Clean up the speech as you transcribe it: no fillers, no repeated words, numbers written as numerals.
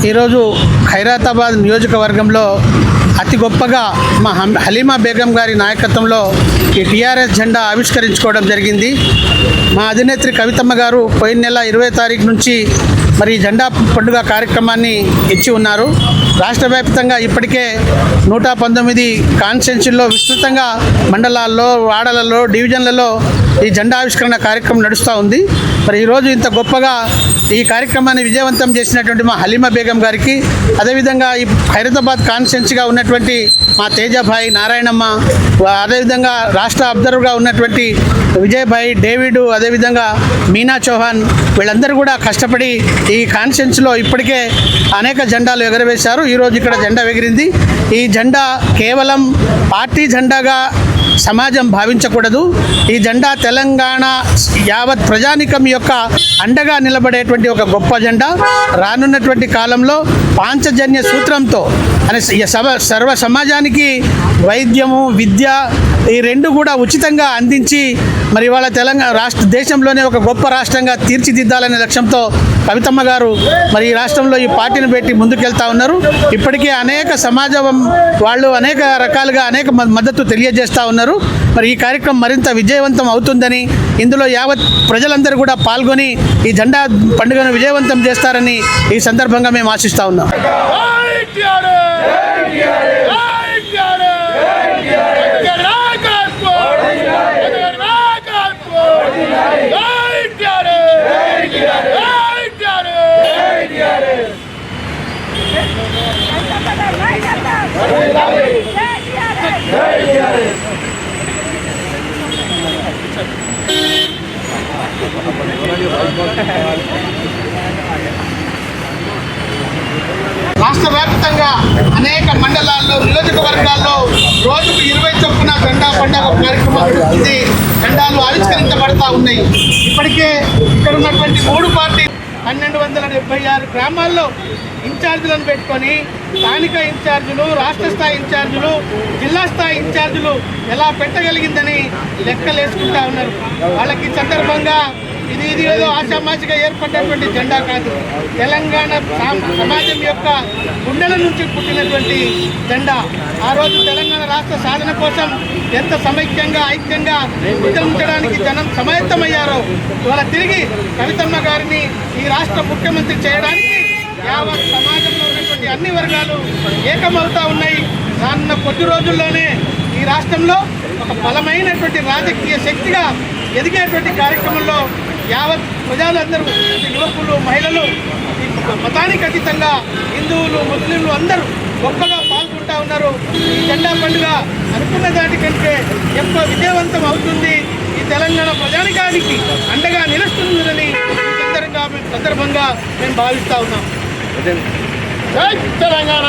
ఈరోజు ఖైరతాబాద్ నియోజకవర్గంలో అతి గొప్పగా మా హలీమా బేగం గారి నాయకత్వంలో ఈ టీఆర్ఎస్ జెండా ఆవిష్కరించుకోవడం జరిగింది. మా అధినేత్రి కవితమ్మ గారు పోయిన నెల 20వ తారీఖు నుంచి మరి జెండా పండుగ కార్యక్రమాన్ని ఇచ్చి ఉన్నారు. రాష్ట్ర వ్యాప్తంగా ఇప్పటికే 119 కాన్స్టిట్యున్సీల్లో విస్తృతంగా మండలాల్లో, వాడలలో, డివిజన్లలో ఈ జెండా ఆవిష్కరణ కార్యక్రమం నడుస్తూ ఉంది. మరి ఈరోజు ఇంత గొప్పగా ఈ కార్యక్రమాన్ని విజయవంతం చేసినటువంటి మా హలీమా బేగం గారికి, అదేవిధంగా ఈ ఖైరతాబాద్ కాన్స్టిట్యున్సీగా ఉన్నటువంటి మా తేజభాయ్, నారాయణమ్మ, అదేవిధంగా రాష్ట్ర అబ్జర్వర్గా ఉన్నటువంటి విజయభాయ్, డేవిడ్, అదేవిధంగా మీనా చౌహాన్, వీళ్ళందరూ కూడా కష్టపడి ఈ కాన్స్టిట్యున్సీలో ఇప్పటికే అనేక జెండాలు ఎగరవేశారు. ఈరోజు ఇక్కడ జెండా ఎగిరింది. ఈ జెండా కేవలం పార్టీ జెండాగా సమాజం భావించకూడదు. ఈ జెండా తెలంగాణ యావత్ ప్రజానికం యొక్క అండగా నిలబడేటువంటి ఒక గొప్ప జెండా. రానున్నటువంటి కాలంలో పాంచజన్య సూత్రంతో సర్వ సమాజానికి వైద్యము, విద్య ఈ రెండు కూడా ఉచితంగా అందించి మరి ఇవాళ తెలంగాణ దేశంలోనే ఒక గొప్ప రాష్ట్రంగా తీర్చిదిద్దాలనే లక్ష్యంతో కవితమ్మ గారు మరి ఈ రాష్ట్రంలో ఈ పార్టీని పెట్టి ముందుకెళ్తా ఉన్నారు. ఇప్పటికే అనేక సమాజం వాళ్ళు అనేక రకాలుగా అనేక మద్దతు తెలియజేస్తూ ఉన్నారు. మరి ఈ కార్యక్రమం మరింత విజయవంతం అవుతుందని, ఇందులో యావత్ ప్రజలందరూ కూడా పాల్గొని ఈ జెండా పండుగను విజయవంతం చేస్తారని ఈ సందర్భంగా మేము ఆశిస్తూ ఉన్నాం. రాష్ట్ర వ్యాప్తంగా అనేక మండలాల్లో, నియోజకవర్గాల్లో రోజుకు 20 చొప్పున జెండా పండుగ కార్యక్రమం జెండాలు ఆవిష్కరించబడతా ఉన్నాయి. ఇప్పటికే ఇక్కడ ఉన్నటువంటి 3 పార్టీ 1276 గ్రామాల్లో ఇన్ఛార్జీలను పెట్టుకొని స్థానిక ఇన్ఛార్జీలు, రాష్ట్ర స్థాయి ఇన్ఛార్జీలు, జిల్లా స్థాయి ఇన్ఛార్జీలు ఎలా పెట్టగలిగిందని లెక్కలేసుకుంటా ఉన్నారు. వాళ్ళకి సందర్భంగా ఇది ఏదో ఆషామాషిగా ఏర్పడినటువంటి జెండా కాదు. తెలంగాణ సమాజం యొక్క గుండెల నుంచి పుట్టినటువంటి జెండా. ఆ రోజు తెలంగాణ రాష్ట్ర సాధన కోసం ఎంత సమైక్యంగా, ఐక్యంగా ఉద్యమించడానికి జనం సమాయత్తమయ్యారో, ఇవాళ తిరిగి కవితమ్మ గారిని ఈ రాష్ట్ర ముఖ్యమంత్రి చేయడానికి యావత్ సమాజంలో ఉన్నటువంటి అన్ని వర్గాలు ఏకమవుతూ ఉన్నాయి. రానున్న కొద్ది రోజుల్లోనే ఈ రాష్ట్రంలో ఒక బలమైనటువంటి రాజకీయ శక్తిగా ఎదిగేటువంటి కార్యక్రమంలో యావత్ ప్రజలందరూ, యువకులు, మహిళలు, మతానికి అతీతంగా హిందువులు, ముస్లింలు అందరూ గొప్పగా పాల్గొంటూ ఉన్నారు. ఈ జెండా పండుగ అనుకున్న దానికంటే ఎక్కువ విజయవంతం అవుతుంది. ఈ తెలంగాణ ప్రజానికానికి అండగా నిలుస్తుందని ఈ సందర్భంగా మేము భావిస్తూ ఉన్నాం. జై తెలంగాణ!